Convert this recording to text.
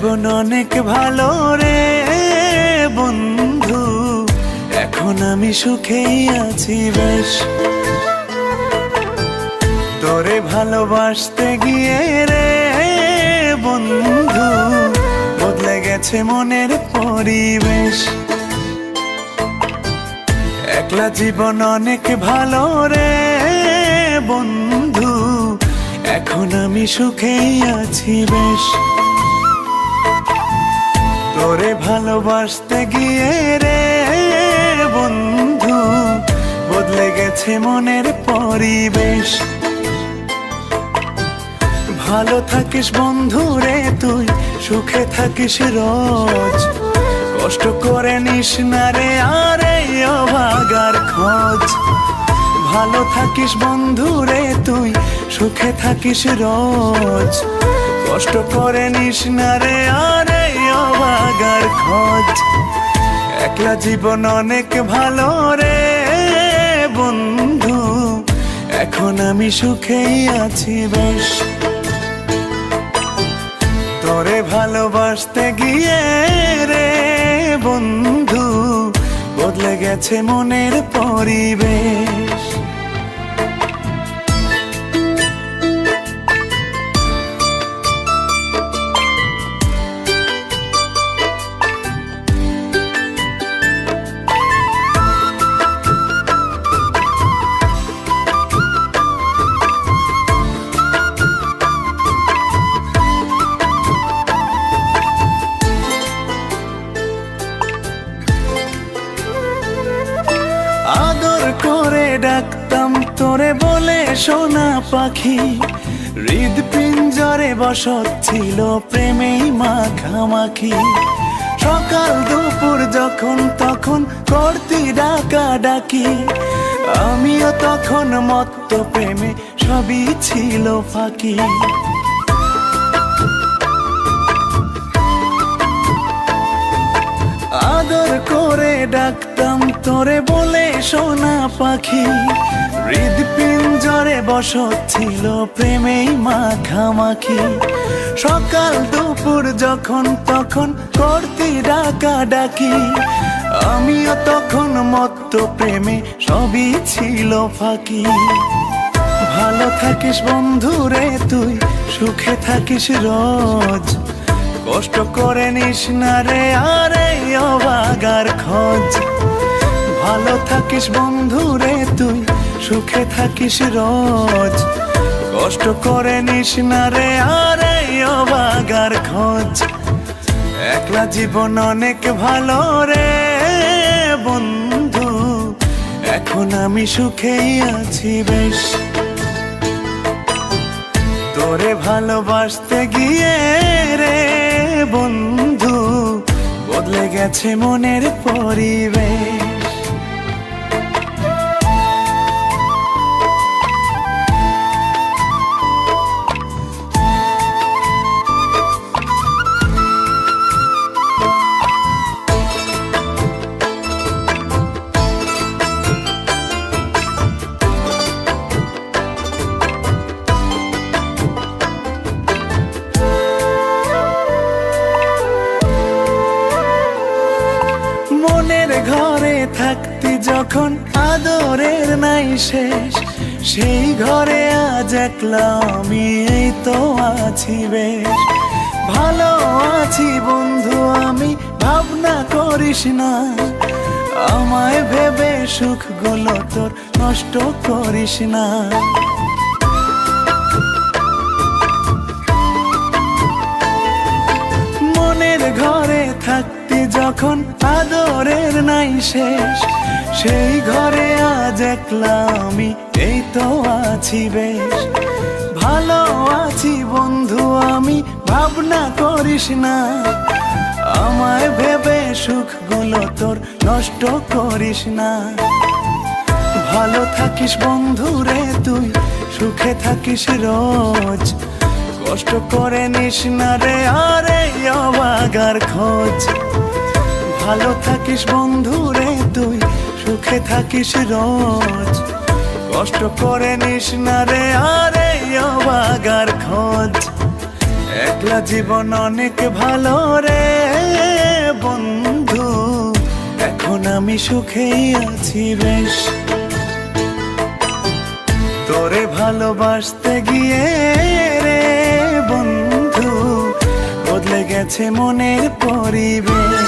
জীবন অনেক ভালো রে বন্ধু, এখন আমি সুখেই আছি বেশ। তোরে ভালোবাসতে গিয়ে রে বন্ধু বদলে গেছে মনের পরিবেশ। একলা জীবন অনেক ভালো রে বন্ধু, এখন আমি সুখেই আছি বেশ। তোরে ভালোবাসতে গিয়ে রে বন্ধু বদলে গেছে মনের পরিবেশ। ভালো থাকিস বন্ধু রে তুই, সুখে থাকিস রোজ, কষ্ট করে নিস না রে আর এই অভাগার খোঁজ। ভালো থাকিস বন্ধু রে তুই, সুখে থাকিস রোজ, কষ্ট করে নিস না রে আর এই অভাগার খোঁজ। একলা জীবন অনেক ভালো রে বন্ধু, এখন আমি সুখেই আছি বেশ। তোরে ভালোবাসতে গিয়ে রে বন্ধু বদলে গেছে মনের পরিবেশ। আদর করে ডাকতাম তোরে বলে সোনা পাখি, হৃদপিঞ্জরে বসত ছিল প্রেমেই মাখামাখি। সকাল দুপুর যখন তখন করতি ডাকা ডাকি, আমিও তখন মত্ত প্রেমে সবই ছিল ফাঁকি। আদর করে ডাকতাম তোরে বলে সোনা পাখি, হৃদপিঞ্জরে বসত ছিল প্রেমেই মাখামাখি। সকাল দুপুর যখন তখন করতি ডাকা ডাকি, আমিও তখন মত্ত প্রেমে সবই ছিল ফাঁকি। ভালো থাকিস বন্ধু রে তুই, সুখে থাকিস রোজ, কষ্ট করে নিস না রে আর এই অভাগার খোঁজ। ভালো থাকিস বন্ধু রে তুই, সুখে থাকিস রোজ, কষ্ট করে নিস না রে আর এই অভাগার খোঁজ। একলা জীবন অনেক ভালো রে বন্ধু, এখন আমি সুখেই আছি বেশ। তোরে ভালোবাসতে গিয়ে রে বন্ধু বদলে গেছে মনের পরিবেশ। মনের ঘরে থাকতি যখন আদরের নাই শেষ, সেই ঘরে আজ একলা আমি এই তো আছি বেশ। ভালো আছি বন্ধু আমি, ভাবনা করিস না, আমায় ভেবে সুখগুলো তোর নষ্ট করিস না। মনের ঘরে থাকতি যখন আদরের নাই শেষ, সেই ঘরে আজ একলা আমি এই তো আছি বেশ। ভালো আছি বন্ধু আমি, ভাবনা করিস না, আমায় ভেবে সুখগুলো তোর নষ্ট করিস না। ভালো থাকিস বন্ধু রে তুই, সুখে থাকিস রোজ, কষ্ট করে নিস না রে আর এই অভাগার খোঁজ। ভালো থাকিস বন্ধু রে তুই, সুখে থাকিস রোজ, কষ্ট করে নিস না রে আর এই অভাগার খোঁজ। একলা জীবন অনেক ভালো রে বন্ধু, এখন আমি সুখেই আছি বেশ। তোরে ভালোবাসতে গিয়ে রে বন্ধু, বদলে গেছে মনের পরিবেশ।